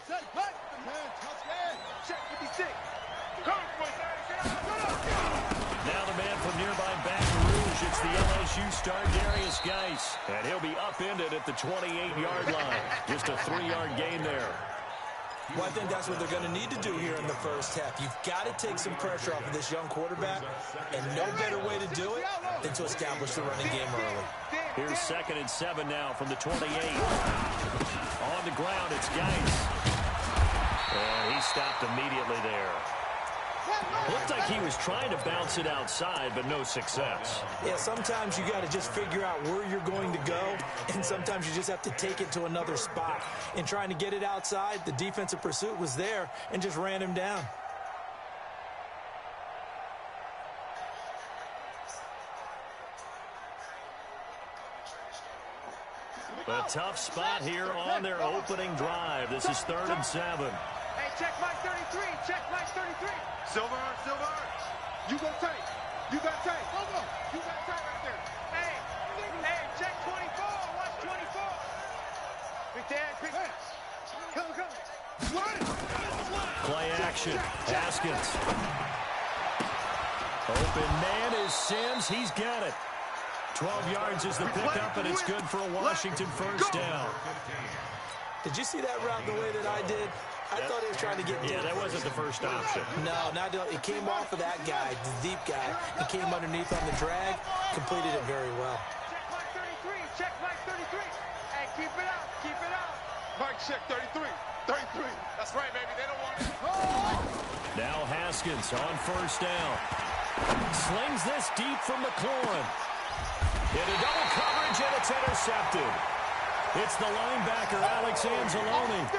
Check 56. Now the man from nearby Baton Rouge, it's the LSU star Darius Geis. And he'll be upended at the 28-yard line. Just a 3-yard gain there. Well, I think that's what they're going to need to do here in the first half. You've got to take some pressure off of this young quarterback, and no better way to do it than to establish the running game early. Here's 2nd and 7 now from the 28. On the ground, it's Geis. And he stopped immediately there. Looked like he was trying to bounce it outside, but no success. Yeah, sometimes you got to just figure out where you're going to go, and sometimes you just have to take it to another spot. In trying to get it outside, the defensive pursuit was there and just ran him down. A tough spot here on their opening drive. This is 3rd and 7. Hey, check Mike 33. Check Mike 33. Silver. You go tight. You got tight. You got tight right there. Hey, check 24. Watch 24. Big dad, quick. Come. Play action. Haskins. Open man is Sims. He's got it. 12 yards is the pickup, and it's good for a Washington first down. Did you see that route the way that I did? I thought he was trying to get deep. Yeah, that wasn't the first option. No, it came off of that guy, the deep guy. He came underneath on the drag, completed it very well. Check Mike 33. Check Mike 33. Hey, keep it out. Keep it out. Mike, check 33. 33. That's right, baby. They don't want it. Now Haskins on first down. Slings this deep from McLaurin. Into double coverage, and it's intercepted. It's the linebacker, Alex Anzalone.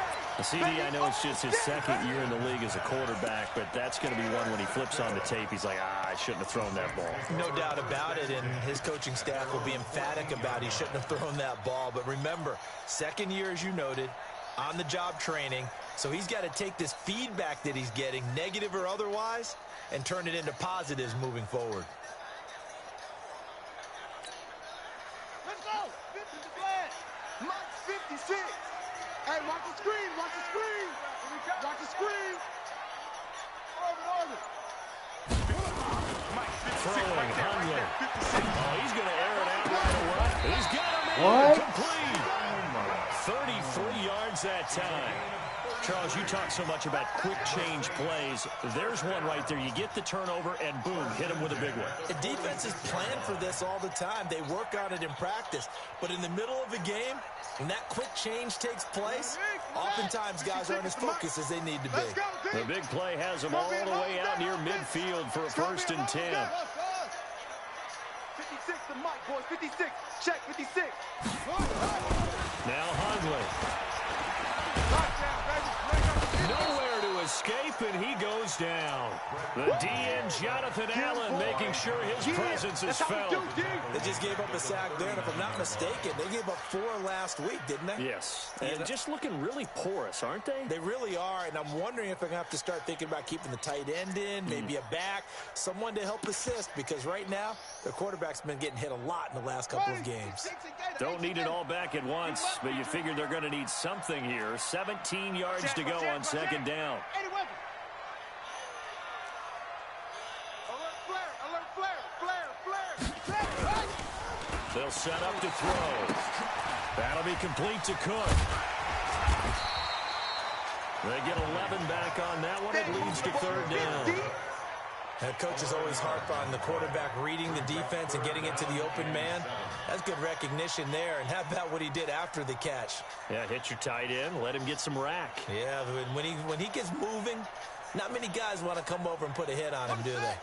CD, I know it's just his 2nd year in the league as a quarterback, but that's going to be one when he flips on the tape. He's like, I shouldn't have thrown that ball. No doubt about it, and his coaching staff will be emphatic about he shouldn't have thrown that ball. But remember, 2nd year, as you noted, on-the-job training. So he's got to take this feedback that he's getting, negative or otherwise, and turn it into positives moving forward. Let's go. This is the plan. Mike 56. Hey, watch the screen. Watch the screen. Watch the screen. Throwing Hundley. Oh, he's going to air it out right away. He's got him in. Complete. 33 yards that time. Charles, you talk so much about quick change plays. There's one right there. You get the turnover, and boom, hit him with a big one. The defenses plan for this all the time. They work on it in practice. But in the middle of a game, when that quick change takes place, oftentimes guys aren't as focused as they need to be. The big play has them all the way out near midfield for a 1st and 10. 56 to Mike, boys. 56. Check 56. Now Hundley. Nowhere to escape, and he goes down. The DN, Jonathan Allen, making sure his presence is felt. They just gave up a sack there, and if I'm not mistaken, they gave up 4 last week, didn't they? Yes. And just looking really porous, aren't they? They really are, and I'm wondering if they're going to have to start thinking about keeping the tight end in, maybe a back, someone to help assist, because right now, their quarterback's been getting hit a lot in the last couple of games. Don't need it all back at once, but you figure they're going to need something here. 17 yards to go on 2nd down. They'll set up to throw. That'll be complete to Cook. They get 11 back on that one. It leads to 3rd down. Coaches always harp on the quarterback reading the defense and getting into the open man. That's good recognition there. And how about what he did after the catch? Yeah, hit your tight end, let him get some rack. Yeah, when he gets moving, not many guys want to come over and put a hit on him, do they?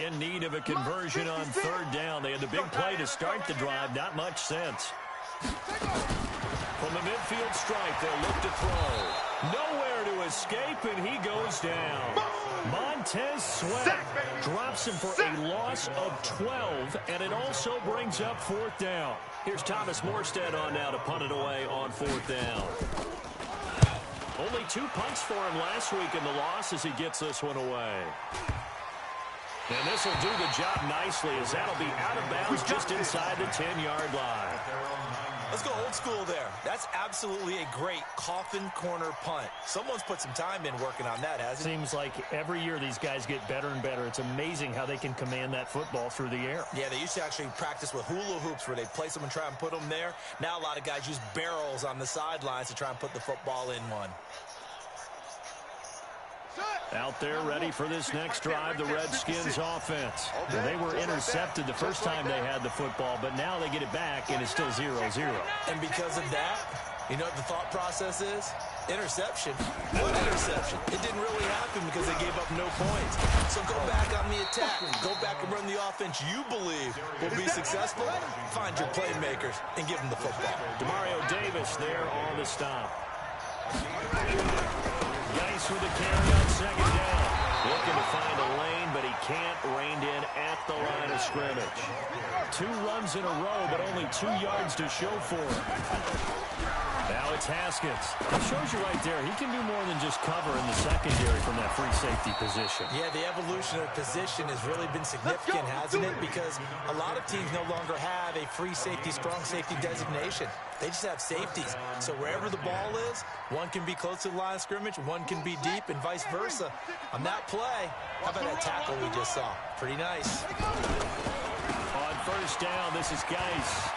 In need of a conversion on 3rd down. They had the big play to start the drive. Not much sense. From the midfield stripe, they'll look to throw. Nowhere to escape, and he goes down. Montez Sweat drops him for a loss of 12, and it also brings up 4th down. Here's Thomas Morstead on now to punt it away on 4th down. Only 2 punts for him last week in the loss as he gets this one away. And this will do the job nicely as that'll be out of bounds just inside the 10-yard line. Let's go old school there. That's absolutely a great coffin corner punt. Someone's put some time in working on that, hasn't it? Seems like every year these guys get better and better. It's amazing how they can command that football through the air. Yeah, they used to actually practice with hula hoops where they place them and try and put them there. Now a lot of guys use barrels on the sidelines to try and put the football in one. Out there ready for this next drive, the Redskins offense. Well, they were intercepted the first time they had the football, but now they get it back, and it's still 0-0. And because of that, you know what the thought process is? Interception. What interception? It didn't really happen because they gave up no points. So go back on the attack. Go back and run the offense you believe will be successful. Find your playmakers and give them the football. Demario Davis there on the stop. Geis with the carry on second down. Looking to find a lane, but he can't. Reined in at the line of scrimmage. 2 runs in a row, but only 2 yards to show for him. Now it's Haskins. It shows you right there, he can do more than just cover in the secondary from that free safety position. Yeah, the evolution of position has really been significant, hasn't it? Because a lot of teams no longer have a free safety, strong safety designation. They just have safeties. So wherever the ball is, one can be close to the line of scrimmage, one can be deep, and vice versa. On that play, how about that tackle we just saw? Pretty nice. On first down, this is Geis.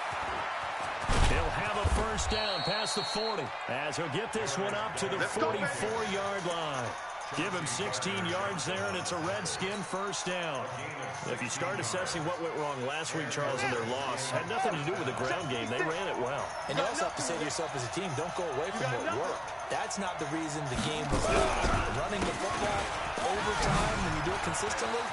He'll have a first down past the 40 as he'll get this one up to the 44-yard line. Give him 16 yards there, and it's a Redskin first down. If you start assessing what went wrong last week, Charles, in their loss, had nothing to do with the ground game. They ran it well. And you also have to say to yourself as a team, don't go away from what worked. That's not the reason the game was won. Running the football over time, when you do it consistently,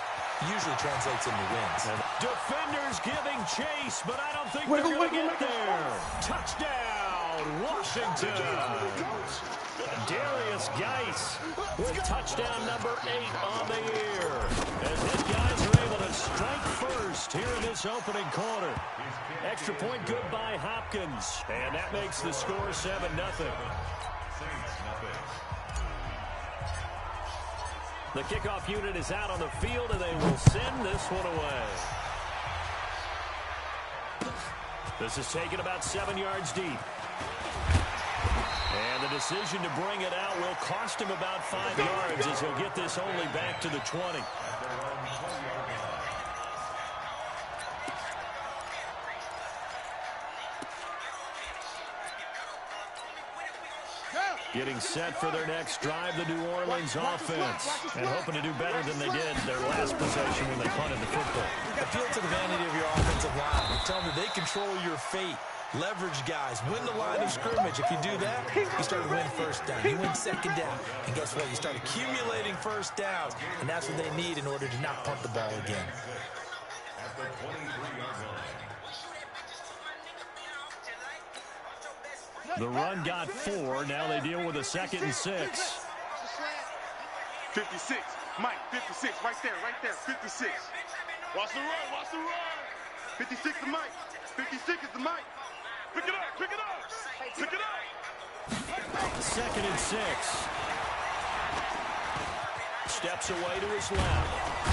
usually translates into wins. Defenders giving chase, but I don't think they're going to get there. Touchdown, Washington. Darius Geis with touchdown number 8 on the year. As his guys are able to strike first here in this opening quarter. Extra point good by Hopkins. And that makes the score 7-0. The kickoff unit is out on the field, and they will send this one away. This is taken about 7 yards deep. And the decision to bring it out will cost him about 5 yards as he'll get this only back to the 20. Getting set for their next drive, the New Orleans offense. And hoping to do better than they did their last possession when they punted the football. Appeal to the vanity of your offensive line. Tell them that they control your fate. Leverage guys. Win the line of scrimmage. If you do that, you start to win first down. You win second down. And guess what? You start accumulating first downs. And that's what they need in order to not punt the ball again. The run got 4. Now they deal with a 2nd and 6. 56. Mike, 56. Right there, 56. Watch the run, watch the run. 56 is Mike. 56 is the Mike. Pick it up, pick it up. Pick it up. 2nd and 6. Steps away to his left.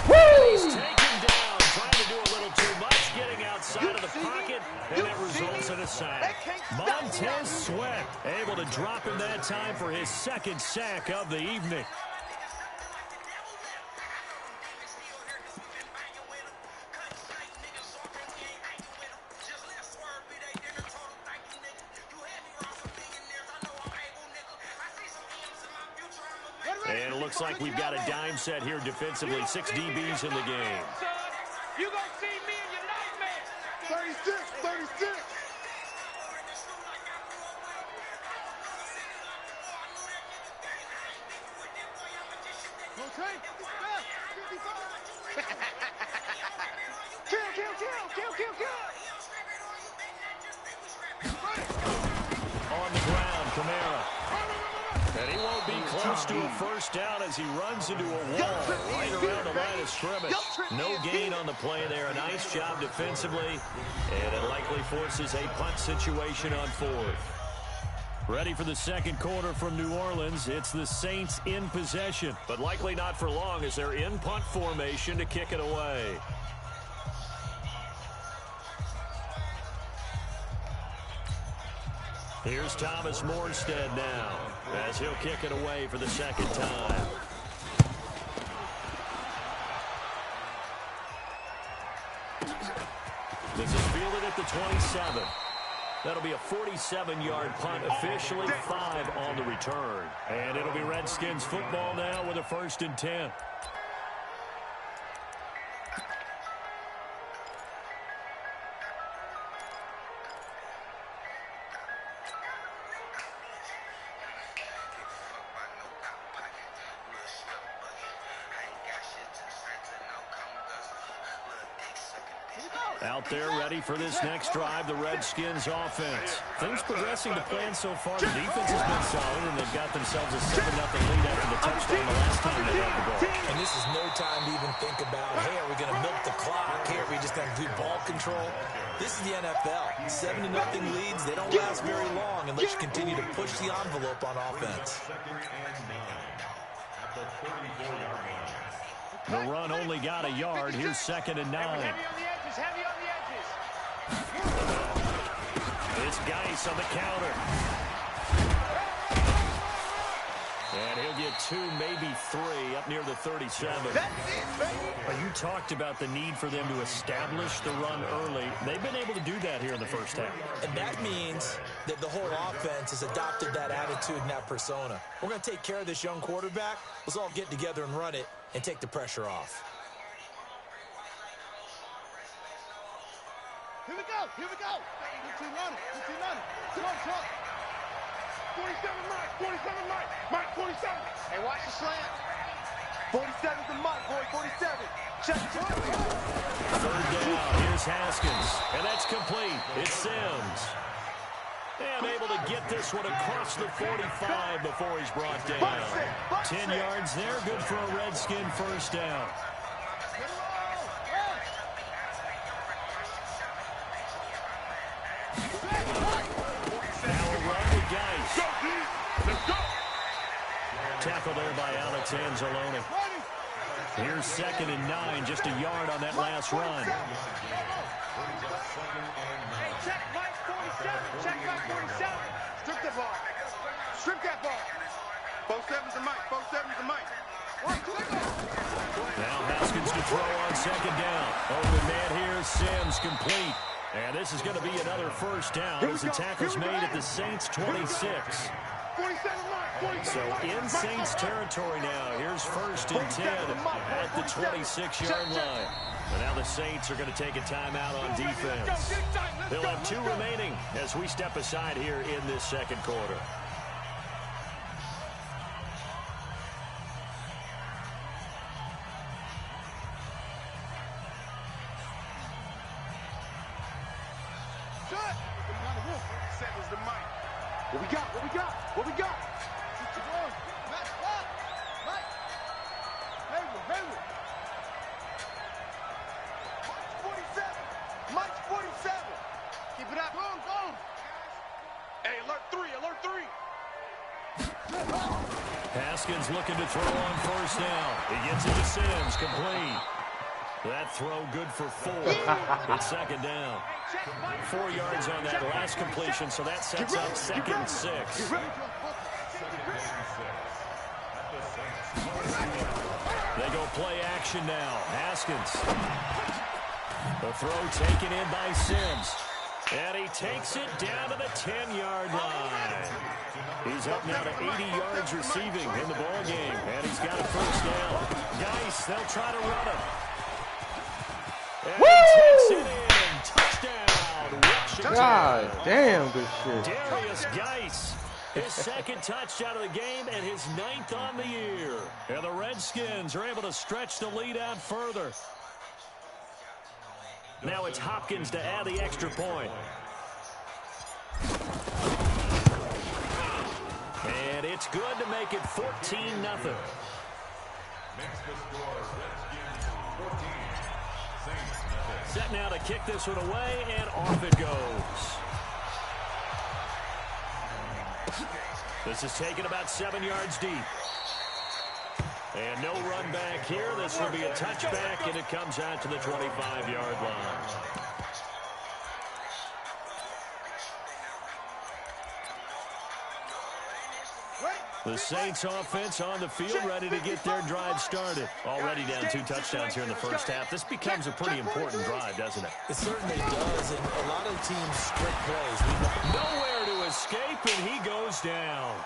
He's taken down, trying to do a little too much, getting outside of the pocket, and it results in a sack. Montez Sweat able to drop him that time for his 2nd sack of the evening. And it looks like we've got a dime set here defensively. 6 DBs in the game. You gonna see me in your nightmare. 36, 36. Okay. 55. Kill. On the ground, Kamara. And he won't be close to a first down as he runs into a wall right around the line of scrimmage. No gain on the play there. A nice job defensively. And it likely forces a punt situation on 4th. Ready for the 2nd quarter from New Orleans. It's the Saints in possession, but likely not for long as they're in punt formation to kick it away. Here's Thomas Morstead now as he'll kick it away for the second time. This is fielded at the 27. That'll be a 47-yard punt, officially 5 on the return. And it'll be Redskins football now with a 1st and 10. Out there ready for this next drive, the Redskins offense. Things progressing to plan so far. The defense has been solid, and they've got themselves a 7-0 lead after the touchdown the last time they had the ball. And this is no time to even think about, hey, are we going to milk the clock? Hey, are we just going to do ball control? This is the NFL. 7-0 leads, they don't last very long unless you continue to push the envelope on offense. The run only got a yard. Here's 2nd and 9. Heavy on the edges. It's Geis on the counter. And he'll get 2, maybe 3 up near the 37. You talked about the need for them to establish the run early. They've been able to do that here in the first half. And that means that the whole offense has adopted that attitude and that persona. We're going to take care of this young quarterback. Let's all get together and run it and take the pressure off. Here we go. Good team running. Come on. 47 Mike. Mike 47. Hey, watch the slant. 47's the Mike, boy. 47. Check. 3rd down. Here's Haskins. And that's complete. It's Sims. And able to get this one across the 45 before he's brought down. 10 yards there. Good for a Redskin 1st down. Tackle there by Alex Anzalone. Here's 2nd and 9, just a yard on that last run. Hey, check Mike 47. Check Mike 47. Strip the ball. Strip that ball. 47's the Mike. 47's the Mike. Now Haskins to throw on 2nd down. Open man here, Sims complete. And this is going to be another 1st down as the tackle's made at the Saints 26. So in Saints territory now. Here's 1st and 10 at the 26-yard line. And now the Saints are going to take a timeout on defense. They'll have 2 remaining as we step aside here in this 2nd quarter. What we got? Mike's 47. Keep it up. Go. Hey, alert 3. Haskins looking to throw on 1st down. He gets it to Sims, complete. That throw good for 4. It's 2nd down. 4 yards on that last completion, so that sets up 2nd and 6. They go play action now. Haskins. The throw taken in by Sims. And he takes it down to the 10-yard line. He's up now to 80 yards receiving in the ballgame. And he's got a 1st down. Geis, they'll try to run him. And he takes it in. Touchdown, Washington. God damn, good shit. Darius Geis, his 2nd touchdown of the game and his 9th on the year. And the Redskins are able to stretch the lead out further. Now it's Hopkins to add the extra point. And it's good to make it 14-0. Set now to kick this one away, and off it goes. This is taken about 7 yards deep. And no run back here. This will be a touchback, and it comes out to the 25-yard line. The Saints offense on the field, ready to get their drive started. Already down 2 touchdowns here in the first half. This becomes a pretty important drive, doesn't it? It certainly does, and a lot of teams script plays. Nowhere to escape, and he goes down.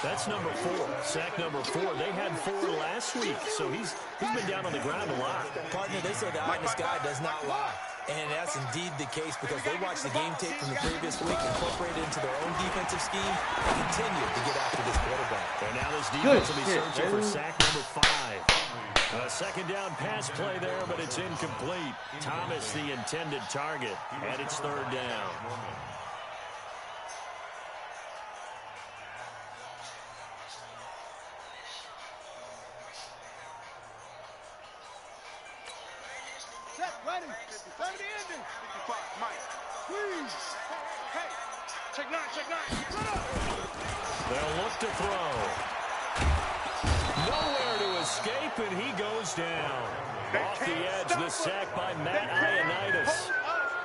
That's number 4, sack number 4. They had 4 last week, so he's been down on the ground a lot. Partner, they say the eye in the sky does not lie. And that's indeed the case because they watched the game tape from the previous week, incorporated into their own defensive scheme, and continued to get after this quarterback. And now this defense will be searching for sack number 5. A second down pass play there, but it's incomplete. Thomas the intended target, and it's 3rd down. They'll look to throw. Nowhere to escape, and he goes down. Off the edge, the sack by Matt Ioannidis.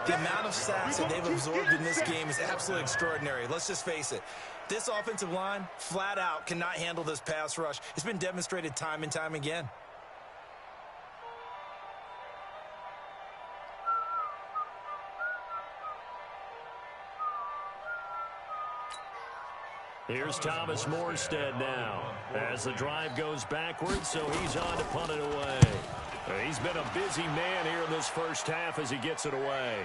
The amount of sacks that they've absorbed in this game is absolutely extraordinary. Let's just face it. This offensive line, flat out, cannot handle this pass rush. It's been demonstrated time and time again. Here's Thomas Morstead now as the drive goes backwards, so he's on to punt it away. He's been a busy man here in this first half as he gets it away.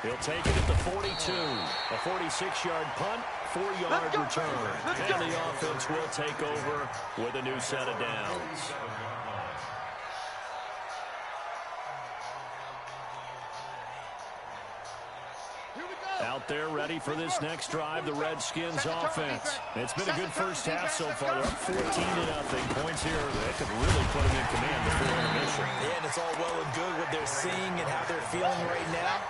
He'll take it at the 42. A 46-yard punt, 4-yard return. And the offense will take over with a new set of downs. Out there ready for this next drive, the Redskins offense. It's been a good first half so far. They're up 14-0. Points here that could really put them in command before intermission. Yeah, and it's all well and good what they're seeing and how they're feeling right now.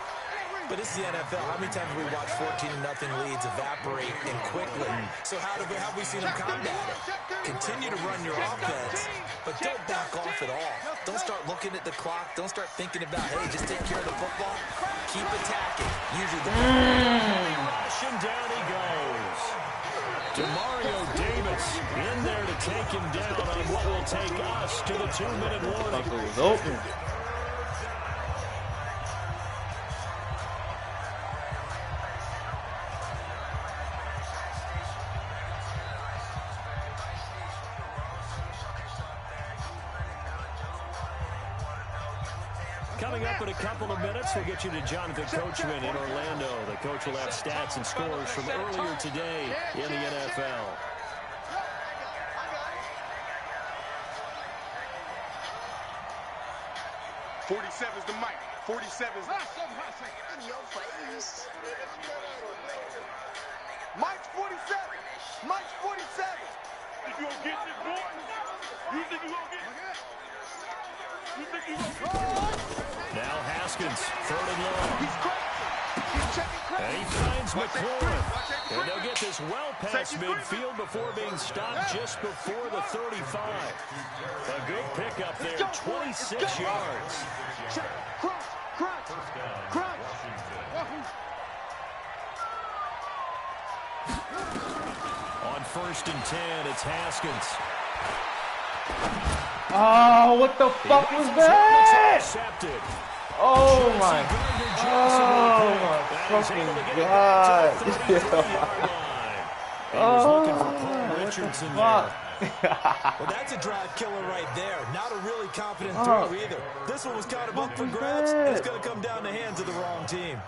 But it's the NFL. How many times have we watched 14-0 leads evaporate and quickly? So how have we seen them combat it? Continue to run your offense, but don't back off at all. Don't start looking at the clock. Don't start thinking about, hey, just take care of the football. Keep attacking. Usually the rushing down he goes. Demario Davis in there to take him down on what will take us to the 2-minute warning. It was open. Coming up in a couple of minutes, we'll get you to Jonathan Coachman in Orlando. The coach will have stats and scores from earlier today in the NFL. .47's the mic. 47's in your face. Mike's 47. Mike's 47. You gonna get this, boy? You think you gonna get it? You think you gonna get it? Now Haskins, 3rd and long. He's crazy. He's checking crazy. And he finds McLaurin. And they'll get this well past midfield before being stopped just before the 35. A good pickup there, 26 yards. Crunch. On 1st and 10, it's Haskins. Oh, what the fuck was that? Oh my fucking god. Well, that's a drive killer right there. Not a really confident throw either. This one was kind of up for grabs, and it's going to come down the hands of the wrong team.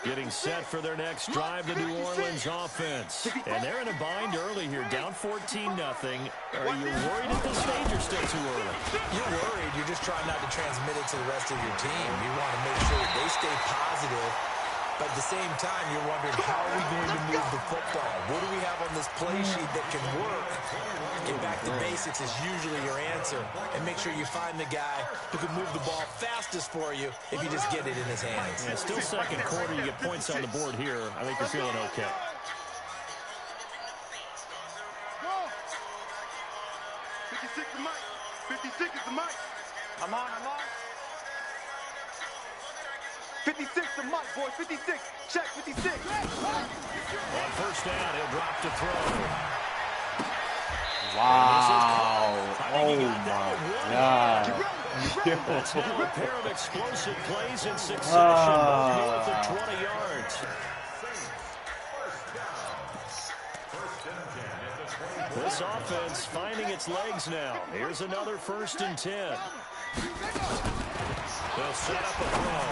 Getting set for their next drive, the New Orleans offense. And they're in a bind early here, down 14-0. Are you worried at this stage or still too early? You're worried. You're just trying not to transmit it to the rest of your team. You want to make sure that they stay positive. But at the same time, you're wondering, how are we going to move the football? What do we have on this play sheet that can work? Get back to basics is usually your answer. And make sure you find the guy who can move the ball fastest for you if you just get it in his hands. Yeah, still second quarter. You get points on the board here. I think you're feeling okay. 56 is the mic. I'm on. 56 the mic, boy. 56. Check 56. On first down, he'll drop to throw. Wow. Oh, my God. That's now a pair of explosive plays in succession, both north of 20 yards. This offense finding its legs now. Here's another 1st and 10. They'll set up a throw.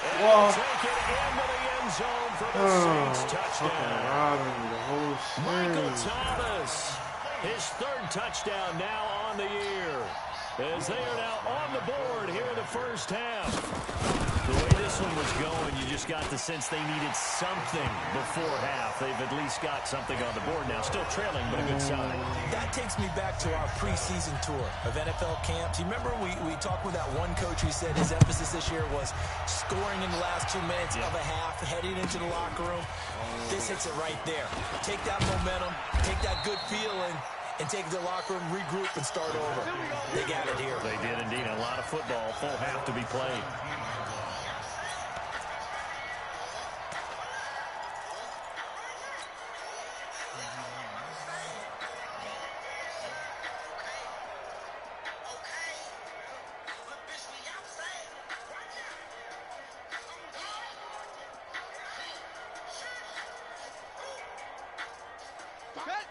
And they'll take it into the end zone for the Saints touchdown. Michael Thomas, his 3rd touchdown now on the year, as they are now on the board here in the first half. The way this one was going, you just got the sense they needed something before half. They've at least got something on the board now. Still trailing, but a good sign. That takes me back to our preseason tour of NFL camps. You remember we talked with that one coach who said his emphasis this year was scoring in the last 2 minutes of a half, heading into the locker room. This hits it right there. Take that momentum, take that good feeling, and take the locker room, regroup, and start over. They got it here. They did indeed. A lot of football, full half to be played.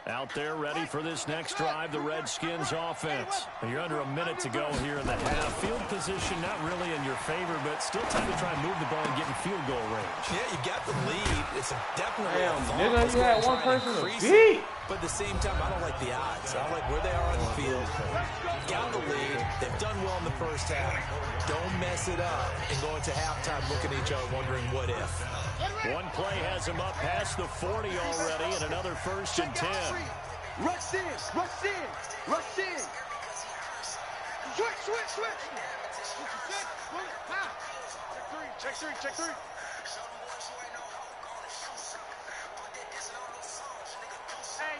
Out there ready for this next drive, the Redskins offense. You're under a minute to go here in the half. Field position not really in your favor, but still time to try and move the ball and get in field goal range. Yeah, you got the lead. It's definitely a thought. Nigga, you had one person to beat. But at the same time, I don't like the odds. I don't like where they are on the field. Got the lead. They've done well in the first half. Don't mess it up and go into halftime looking at each other wondering what if. One play has him up past the 40 already, and another 1st and 10. Rush in. Switch. Check three. Hey,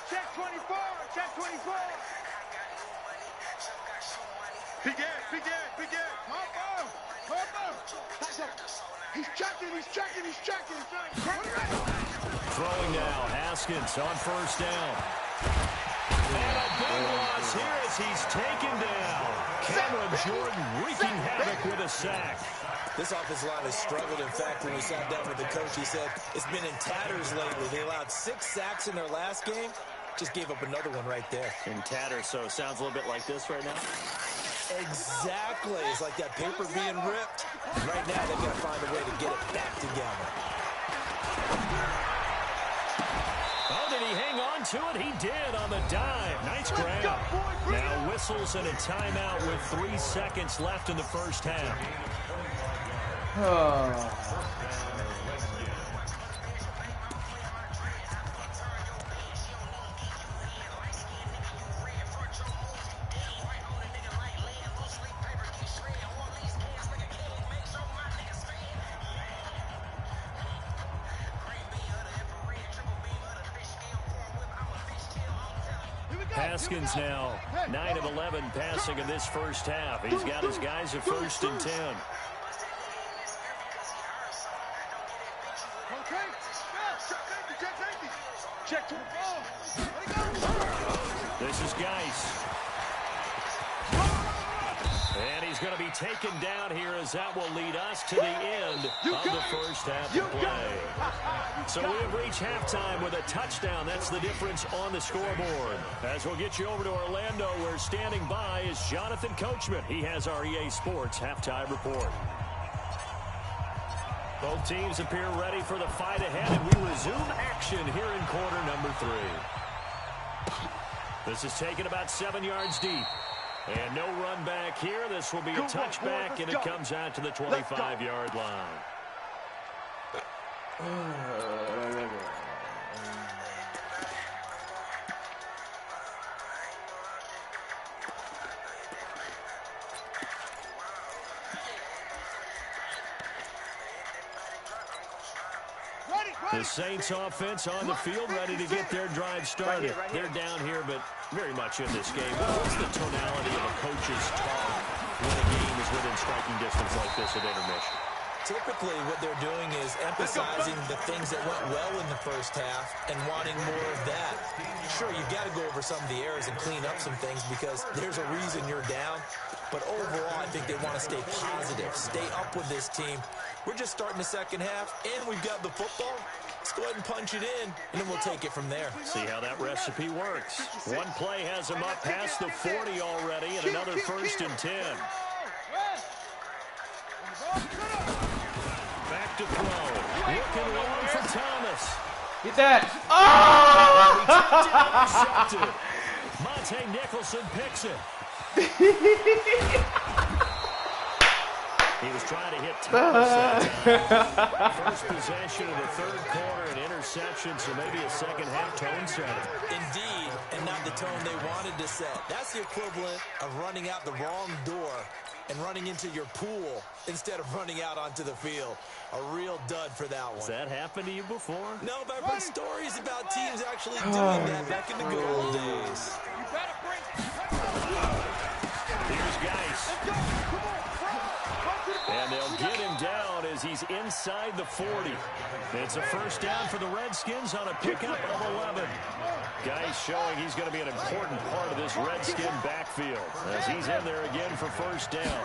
check 24. Big Ed. He's checking. Throwing now, Haskins on first down. And a big loss here as he's taken down. Cameron Jordan wreaking havoc with a sack. This offensive line has struggled. In fact, when we sat down with the coach, he said it's been in tatters lately. They allowed 6 sacks in their last game. Just gave up another one right there. In tatters, so it sounds a little bit like this right now. Exactly. It's like that paper being ripped. Right now, they've got to find a way to get it back together. Oh, did he hang on to it? He did on the dive. Nice grab. Now whistles and a timeout with 3 seconds left in the first half. Haskins now 9 of 11 passing in this first half. He's got his guys at 1st and 10. This is Geis. And he's going to be taken down here as that will lead us to the end of the first half of play. So we have reached halftime with a touchdown. That's the difference on the scoreboard. As we'll get you over to Orlando, where standing by is Jonathan Coachman. He has our EA Sports halftime report. Both teams appear ready for the fight ahead, and we resume action here in quarter number 3. This is taken about 7 yards deep. And no run back here. This will be a touchback, and it comes out to the 25-yard line. Ready. The Saints offense on the field, ready to get their drive started. They're down here, but very much in this game. What's the tonality of a coach's talk when a game is within striking distance like this at intermission? Typically, what they're doing is emphasizing the things that went well in the first half and wanting more of that. Sure, you've got to go over some of the errors and clean up some things because there's a reason you're down. But overall, I think they want to stay positive, stay up with this team. We're just starting the second half, and we've got the football. Let's go ahead and punch it in, and then we'll take it from there. See how that recipe works. One play has them up past the 40 already, and another 1st and 10. Back to throw. Looking long for Thomas. Get that. Oh! Monte Nicholson picks it. He was trying to hit Thomas that time. First possession of the third quarter, an interception, so maybe a second-half tone setter. Indeed, and not the tone they wanted to set. That's the equivalent of running out the wrong door and running into your pool instead of running out onto the field. A real dud for that one. Has that happened to you before? No, but I've heard stories about teams actually doing that back in the good old days. Here's Geis. And they'll get him down as he's inside the 40. It's a first down for the Redskins on a pickup of 11. Geis showing he's going to be an important part of this Redskin backfield as he's in there again for first down.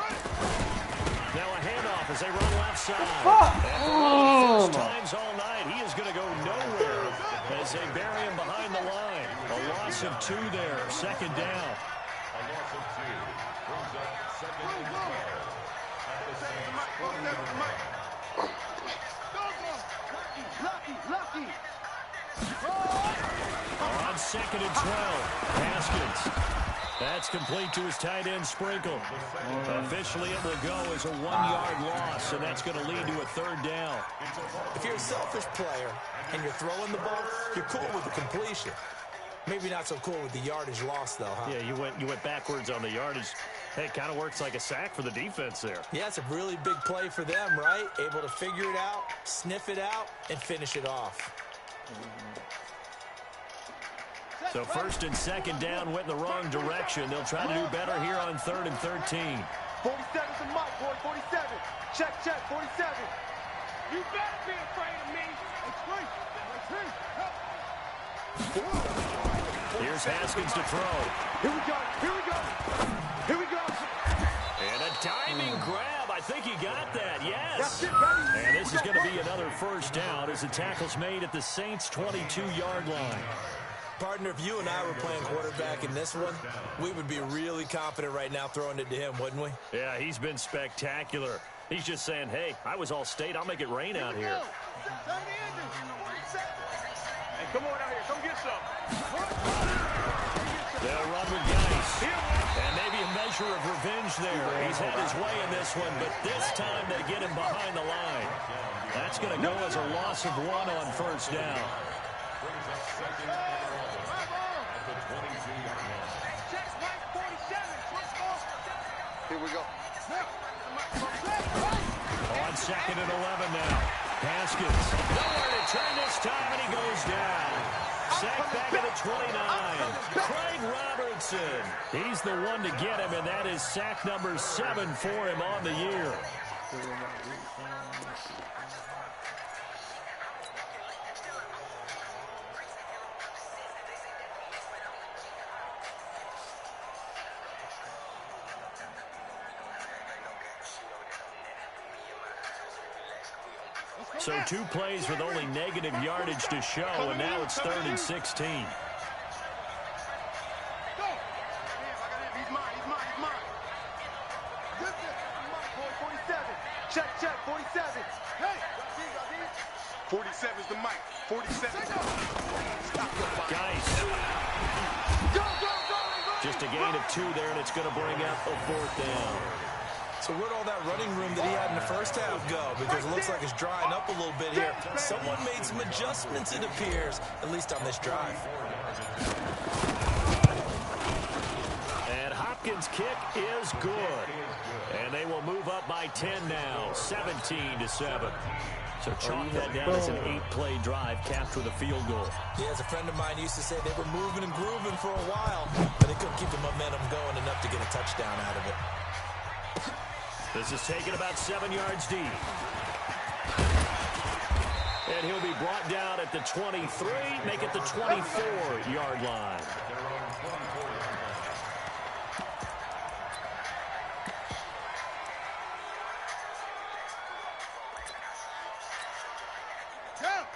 Now a handoff as they run left side. And first times all night, he is going to go nowhere as they bury him behind the line. A loss of 2 there, second down. A loss of 2 brings up second and 12. On 2nd and 12, Haskins. That's complete to his tight end, Sprinkle. Officially, it will go as a 1-yard loss, and that's going to lead to a 3rd down. If you're a selfish player and you're throwing the ball, you're cool with the completion. Maybe not so cool with the yardage loss, though, huh? Yeah, you went backwards on the yardage. Hey, it kind of works like a sack for the defense there. Yeah, it's a really big play for them, right? Able to figure it out, sniff it out, and finish it off. So 1st and 2nd down went in the wrong direction. They'll try to do better here on 3rd and 13. 47's the mic, boy, 47. Check, 47. You better be afraid of me. Here's Haskins to throw. Here we go. And a diving grab. I think he got that, yes. And this is going to be another first down as the tackle's made at the Saints' 22-yard line. Partner, if you and I were playing quarterback in this one, we would be really confident right now throwing it to him, wouldn't we? Yeah, he's been spectacular. He's just saying, hey, I was all state. I'll make it rain out here. Hey, come on out here. Come get some. They'll run with Geis. And maybe a measure of revenge there. He's had his way in this one, but this time they get him behind the line. That's going to go as a loss of 1 on first down. Here we go. On 2nd and 11 now. Haskins. Nowhere to turn this time, and he goes down. Sacked back at the 29. Craig Robertson. He's the one to get him, and that is sack number 7 for him on the year. So 2 plays with only negative yardage to show, and now it's 3rd and 16. He's mine. Good, 47. Check, 47. Hey! 47's the mic. 47. Geis. Go! Just a gain of 2 there, and it's going to bring up a 4th down. So where'd all that running room that he had in the first half go? Because it looks like it's drying up a little bit here. Someone made some adjustments, it appears, at least on this drive. And Hopkins Orleans kick is good. And they will move up by 10 now, 17-7. So chalk that down as an 8-play drive capped with a field goal. Yeah, as a friend of mine used to say, they were moving and grooving for a while, but they couldn't keep the momentum going enough to get a touchdown out of it. This is taken about 7 yards deep. And he'll be brought down at the 23, make it the 24-yard line.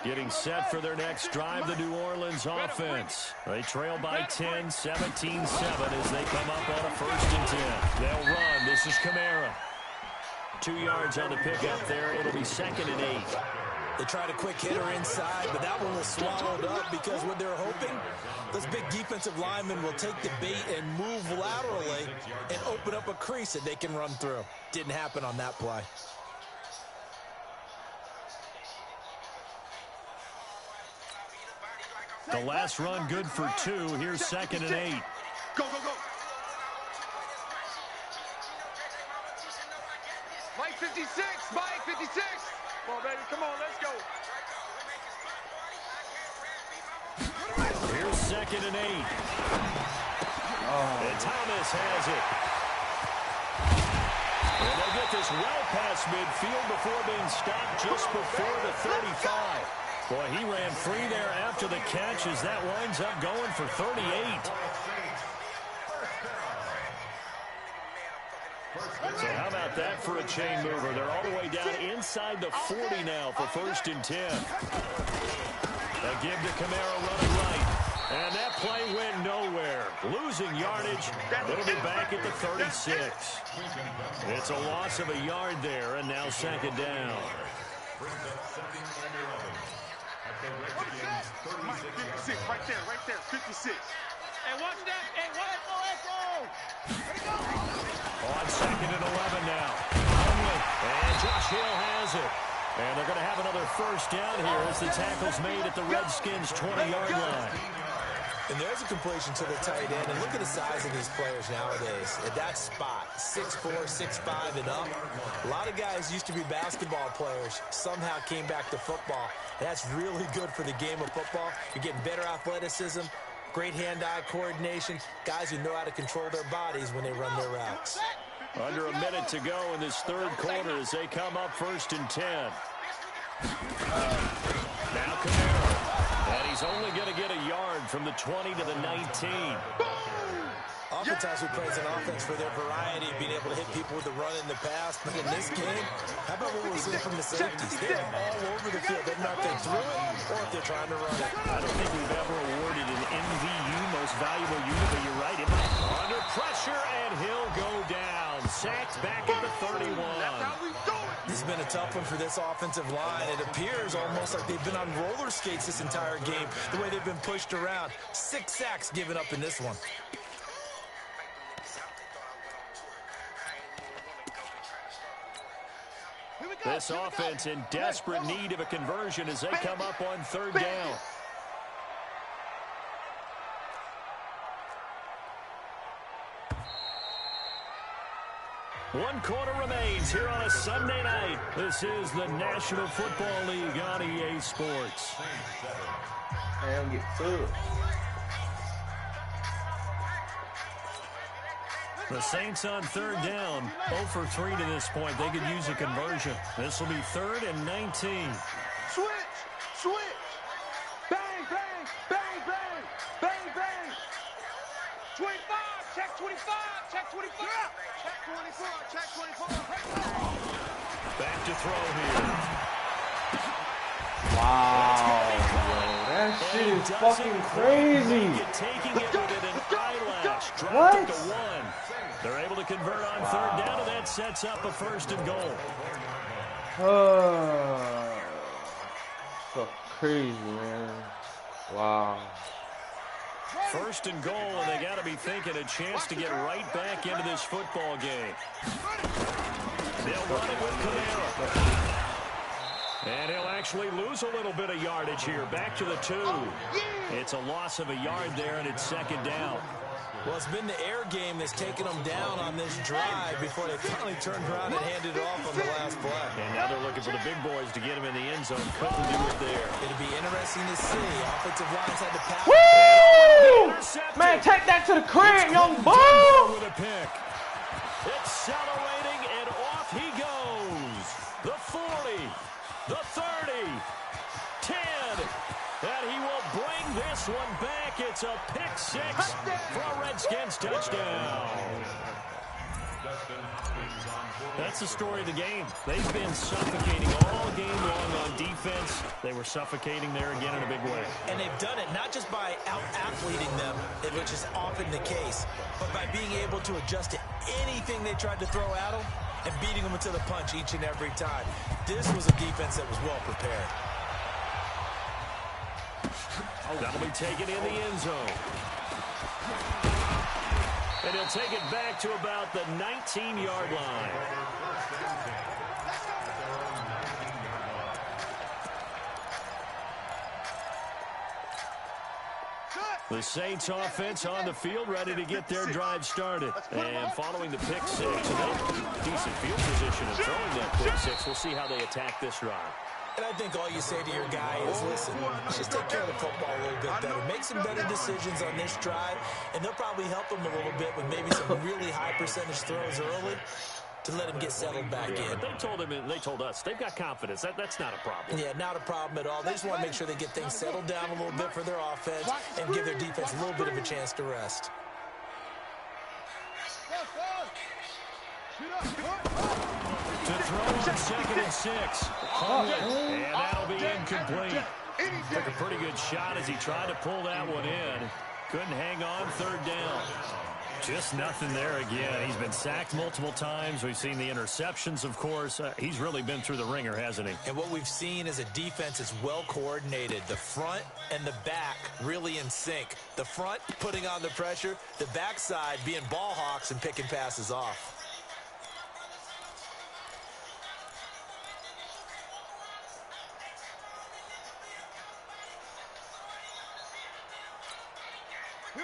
Getting set for their next drive, the New Orleans offense. They trail by 10, 17-7 as they come up on a 1st and 10. They'll run. This is Kamara. 2 yards on the pickup there. It'll be 2nd and 8. They tried a quick hitter inside, but that one was swallowed up because what they're hoping, those big defensive linemen will take the bait and move laterally and open up a crease that they can run through. Didn't happen on that play. The last run good for 2. Here's 2nd and 8. Go, go, go. Mike 56, Mike 56. Come on, baby, come on, let's go. Here's 2nd and 8. And Thomas has it. And they'll get this well past midfield before being stopped just before the 35. Boy, he ran free there after the catch as that winds up going for 38. So how about that for a chain mover? They're all the way down inside the 40 now for 1st and 10. They give to Kamara running right. And that play went nowhere. Losing yardage. It'll be back at the 36. It's a loss of a yard there, and now 2nd down. Mike 56, right there, 56. Hey, watch that. Hey, let's go. On 2nd and 11 now. And Josh Hill has it. And they're going to have another 1st down here as the tackle's made at the Redskins' 20-yard line. And there's a completion to the tight end. And look at the size of these players nowadays. At that spot, 6'4", 6'5", and up. A lot of guys used to be basketball players. Somehow came back to football. And that's really good for the game of football. You're getting better athleticism, great hand-eye coordination, guys who know how to control their bodies when they run their routes. Under a minute to go in this 3rd quarter as they come up 1st and 10. Now Kamara. And he's only going to get a yard from the 20 to the 19. Oftentimes we praise an offense for their variety, being able to hit people with the run in the pass. But in this game, how about what we're seeing from the safeties? They're all over the field. They're not going through it or if they're trying to run it. I don't think we've ever awarded an MVU, most valuable unit, but you're right. Under pressure, and he'll go down. Sacked back at the 31. That's how we do it. This has been a tough one for this offensive line. It appears almost like they've been on roller skates this entire game, the way they've been pushed around. 6 sacks given up in this one. This offense in desperate need of a conversion as they come up on 3rd down. One quarter remains here on a Sunday night. This is the National Football League on EA Sports. And get food. The Saints on 3rd down, 0 for 3 to this point. They could use a conversion. This will be 3rd and 19. Switch. Bang, bang, bang, bang, bang, bang. 25, check 25, check 25. Check 24, check 24. Back to throw here. Wow. That shit is fucking crazy. Taking it with an eyelash. Dropped What? it to 1. They're able to convert on 3rd down, and that sets up a 1st and goal. So crazy, man. Wow. 1st and goal, and they got to be thinking a chance to get right back into this football game. They'll run it with Kamara. And he'll actually lose a little bit of yardage here. Back to the 2. It's a loss of a yard there, and it's 2nd down. Well, it's been the air game that's taken them down on this drive before they finally turned around and handed it off on the last play. And now they're looking for the big boys to get him in the end zone. Couldn't do it there. It'll be interesting to see. Offensive lines had to pass. Woo! Man, take that to the crib, young bull! With a pick. Accelerating, and off he goes. The 40, the 30, 10, and he will bring this one back. It's a pick six for a Redskins touchdown. That's the story of the game. They've been suffocating all game long on defense. They were suffocating there again in a big way. And they've done it not just by out-athleting them, which is often the case, but by being able to adjust to anything they tried to throw at them and beating them to the punch each and every time. This was a defense that was well prepared. That'll be taken in the end zone. And he'll take it back to about the 19-yard line. The Saints offense on the field, ready to get their drive started. And following the pick six, decent field position and throwing that pick six. We'll see how they attack this drive. And I think all you say to your guy is, listen, just take care of the football a little bit better. Make some better decisions on this drive, and they'll probably help him a little bit with maybe some really high percentage throws early to let him get settled back in. They told him, and they told us, they've got confidence. That's not a problem. Yeah, not a problem at all. They just want to make sure they get things settled down a little bit for their offense and give their defense a little bit of a chance to rest. To throw on 2nd and 6. And that'll be incomplete. Took a pretty good shot as he tried to pull that one in. Couldn't hang on 3rd down. Just nothing there again. He's been sacked multiple times. We've seen the interceptions, of course. He's really been through the ringer, hasn't he? And what we've seen is a defense that's well coordinated. The front and the back really in sync. The front putting on the pressure. The backside being ball hawks and picking passes off.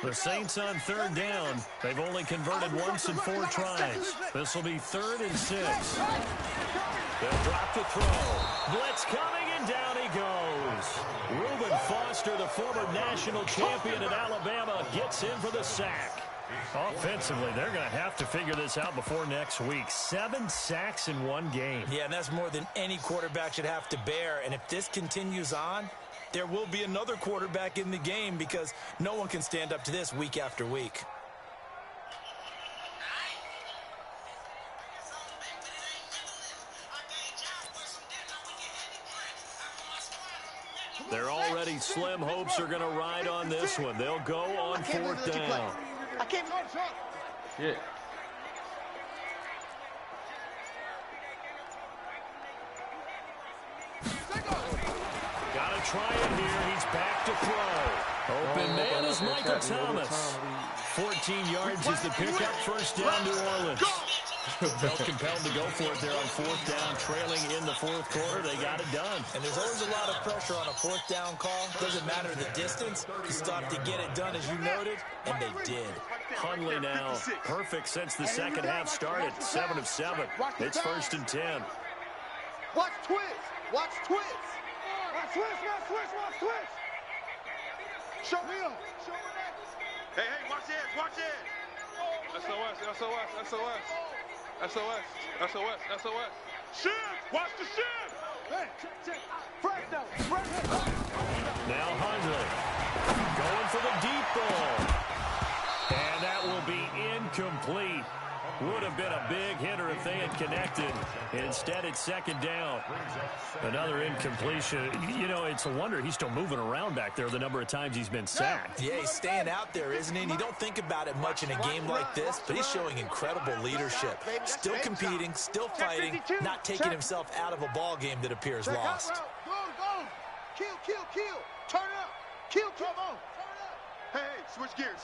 The Saints on 3rd down. They've only converted once in 4 tries. This will be 3rd and 6. They'll drop the throw. Blitz coming, and down he goes. Reuben Foster, the former national champion at Alabama, gets in for the sack. Offensively, they're going to have to figure this out before next week. 7 sacks in 1 game. Yeah, and that's more than any quarterback should have to bear. And if this continues on, there will be another quarterback in the game because no one can stand up to this week after week. They're already slim hopes are going to ride on this one. They'll go on 4th down. I can't go to shot. Yeah. Got to try it here. He's back to throw. Open man is Michael Thomas. 14 yards is the pickup. 1st down, New Orleans. Felt compelled to go for it there on 4th down, trailing in the 4th quarter. They got it done. And there's always a lot of pressure on a 4th down call. Doesn't matter the distance. You still have to get it done, as you noted, and they did. Hundley now, perfect since the second half started. 7 of 7. It's 1st and 10. Watch twist. Watch twist. Watch twist. Watch twist. Watch twist. Show me up. Hey, watch it. Watch it. SOS. SOS. SOS. SOS. SOS. SOS. Shift. Watch the shift. Hey, check. Fresh down. Now Hundley going for the deep ball. And that will be incomplete. Would have been a big hitter if they had connected. Instead, it's 2nd down. Another incompletion. You know, it's a wonder he's still moving around back there the number of times he's been sacked. Yeah, he's staying out there, isn't he? And you don't think about it much in a game like this, but he's showing incredible leadership. Still competing, still fighting, not taking himself out of a ball game that appears lost. Go. Kill. Turn up. Kill. Come on. Hey, switch gears.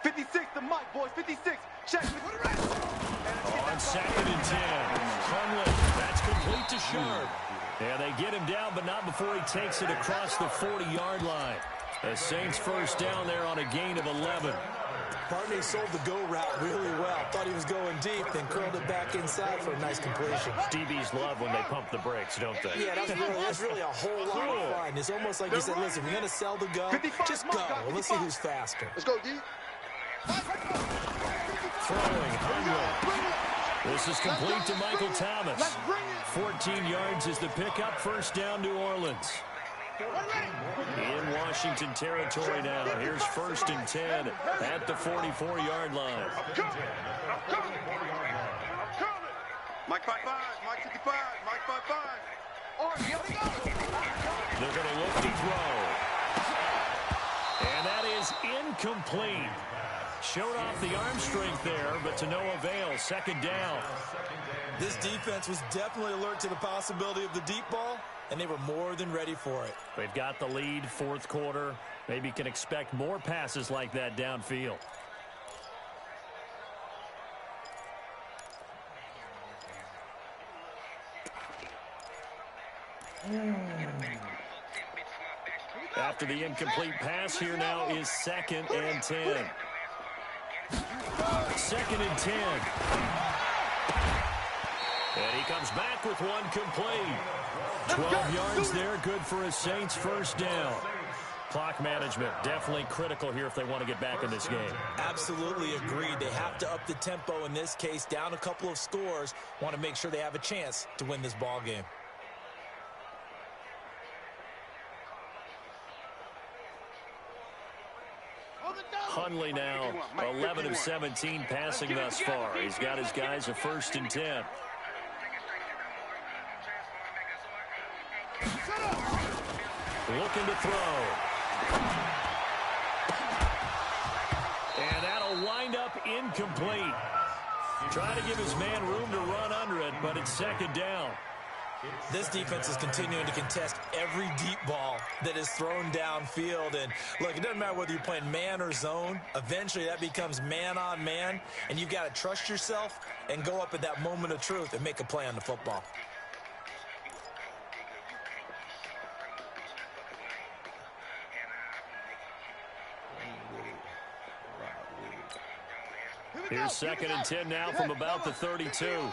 56, the mic, boys. 56. Check. On 2nd and 10. Hundley, that's complete to Sharp. Yeah, they get him down, but not before he takes it across the 40-yard line. The Saints first down there on a gain of 11. Partney sold the go route really well. Thought he was going deep, then curled it back inside for a nice completion. DBs love when they pump the brakes, don't they? Yeah, that's really a whole lot of fun. It's almost like he said, listen, if you're going to sell the go, just go. Well, let's see who's faster. Let's go, D. Throwing, Hundley. This is complete to Michael Thomas. 14 yards is the pickup. First down, New Orleans. In Washington territory now. Here's 1st and 10 at the 44-yard line. I'm coming. Mike 5-5, Mike 55, Mike 5-5. Oh, here we go. They're going to look to throw. And that is incomplete. Showed off the arm strength there, but to no avail. 2nd down. This defense was definitely alert to the possibility of the deep ball, and they were more than ready for it. They've got the lead, 4th quarter. Maybe can expect more passes like that downfield. After the incomplete pass, here now is 2nd and 10. 2nd and 10. And he comes back with one complete. 12 yards there, good for a Saints first down. Clock management definitely critical here if they want to get back in this game. Absolutely agreed. They have to up the tempo in this case, down a couple of scores. Want to make sure they have a chance to win this ball game. Hundley now 11 of 17 passing thus far. He's got his guys a 1st and 10. Looking to throw. And that'll wind up incomplete. Trying to give his man room to run under it, but it's 2nd down. This defense is continuing to contest every deep ball that is thrown downfield. And look, it doesn't matter whether you're playing man or zone. Eventually that becomes man on man, and you've got to trust yourself and go up at that moment of truth and make a play on the football. Here's 2nd and 10 now from about the 32.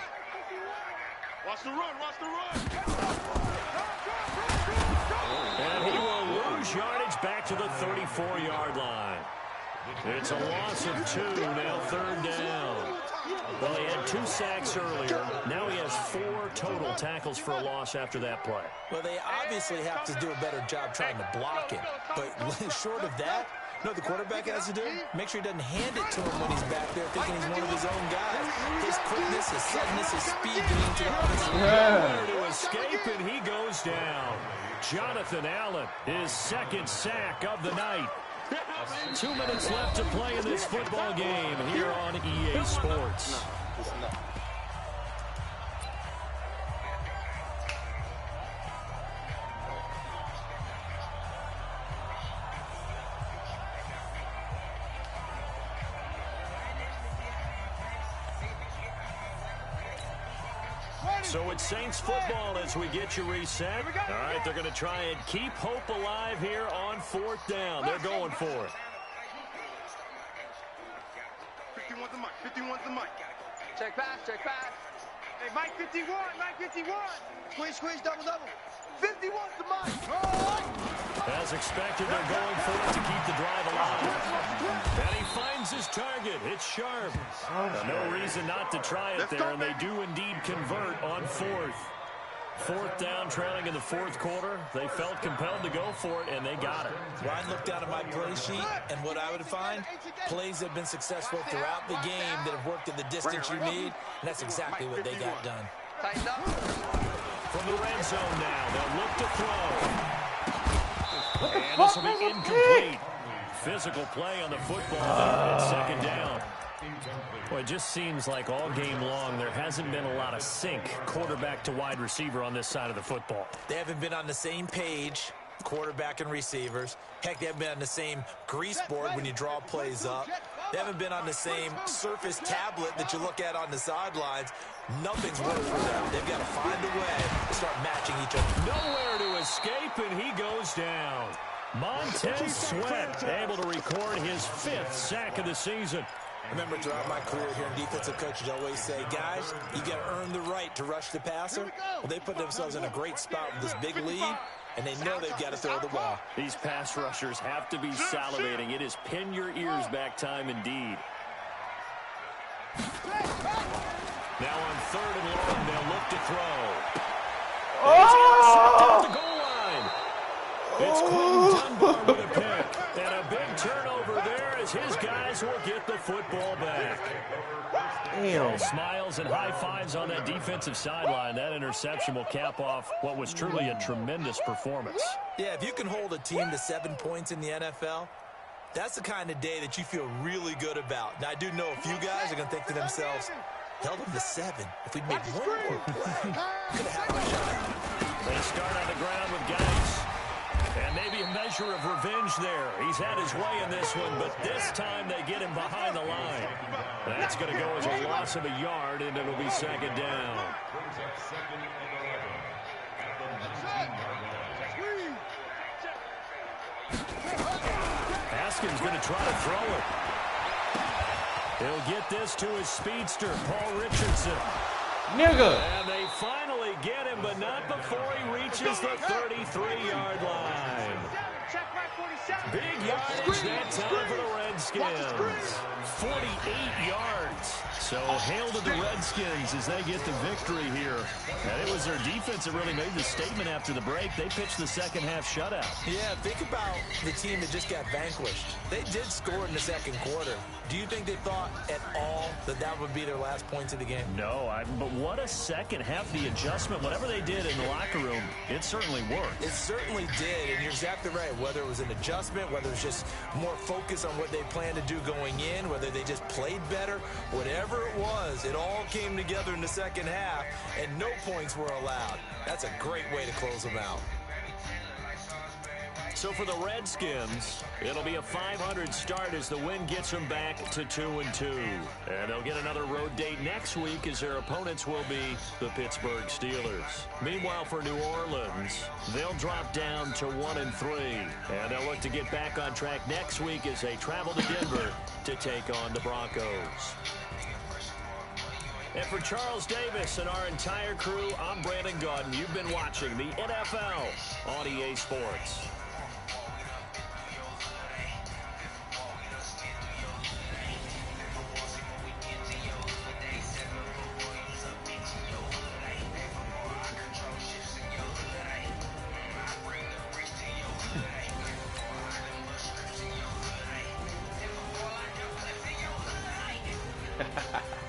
Watch the run, watch the run. And he will lose yardage back to the 34-yard line. It's a loss of 2, now 3rd down. Well, he had 2 sacks earlier. Now he has 4 total tackles for a loss after that play. Well, they obviously have to do a better job trying to block him. But short of that, you know what the quarterback has to do? Make sure he doesn't hand it to him when he's back there thinking he's one of his own guys. His quickness, his suddenness, his speed getting into the offensive line. To escape, and he goes down. Jonathan Allen, his 2nd sack of the night. 2 minutes left to play in this football game here on EA Sports. So it's Saints football as we get you reset. All right, they're going to try and keep hope alive here on 4th down. They're going for it. 51's the mic, 51's the mic. Check pass, check pass. Hey, Mike 51, Mike 51. Squeeze, squeeze, double, double. 51's the mic. Oh! As expected, they're going for it to keep the drive alive. And he finds his target. It's sharp. No reason not to try it there, and they do indeed convert on 4th. 4th down, trailing in the 4th quarter. They felt compelled to go for it, and they got it. Ryan looked down at my play sheet, and what I would find, plays have been successful throughout the game that have worked in the distance you need, and that's exactly what they got done. Tighten up. From the red zone now, they'll look to throw. And this will be incomplete. Physical play on the football there at 2nd down. Well, it just seems like all game long there hasn't been a lot of sync quarterback to wide receiver on this side of the football. They haven't been on the same page, quarterback and receivers. Heck, they haven't been on the same grease board when you draw plays up. They haven't been on the same surface tablet that you look at on the sidelines. Nothing's worked for them. They've got to find a way to start matching each other. Nowhere to escape, and he goes down. Montez Sweat able to record his 5th sack of the season. Remember, throughout my career here in defensive coaches always say, guys, you got to earn the right to rush the passer. Well, they put themselves in a great spot with this big lead, and they know they've got to throw the ball. These pass rushers have to be salivating. It is pin your ears back time indeed. Now on 3rd and long, they'll look to throw. At the goal line. It's Quentin Dunbar with a pick. And a big turnover there as his guys will get the football back. Damn. Smiles and high fives on that defensive sideline. That interception will cap off what was truly a tremendous performance. Yeah, if you can hold a team to 7 points in the NFL, that's the kind of day that you feel really good about. Now, I do know a few guys are going to think to themselves, held them to 7. If we'd made one more play, could have had a shot. They start on the ground with Geis. And maybe a measure of revenge there. He's had his way in this one, but this time they get him behind the line. That's going to go as a loss of a yard, and it'll be 2nd down. Haskins going to try to throw it. He'll get this to his speedster, Paul Richardson. Nigga. And they finally get him, but not before he reaches the 33-yard line. Big yardage that time for the Redskins. 48 yards. So hail to the Redskins as they get the victory here. And it was their defense that really made the statement after the break. They pitched the second half shutout. Yeah, think about the team that just got vanquished. They did score in the 2nd quarter. Do you think they thought at all that that would be their last points of the game? No, but what a second half. The adjustment, whatever they did in the locker room, it certainly worked. It certainly did, and you're exactly right. Whether it was an adjustment, whether it was just more focus on what they planned to do going in, whether they just played better, whatever it was, it all came together in the second half, and no points were allowed. That's a great way to close them out. So for the Redskins, it'll be a 500 start as the win gets them back to 2-2. And they'll get another road date next week as their opponents will be the Pittsburgh Steelers. Meanwhile, for New Orleans, they'll drop down to 1-3. And they'll look to get back on track next week as they travel to Denver to take on the Broncos. And for Charles Davis and our entire crew, I'm Brandon Gaudin. You've been watching the NFL on EA Sports. Ha ha ha.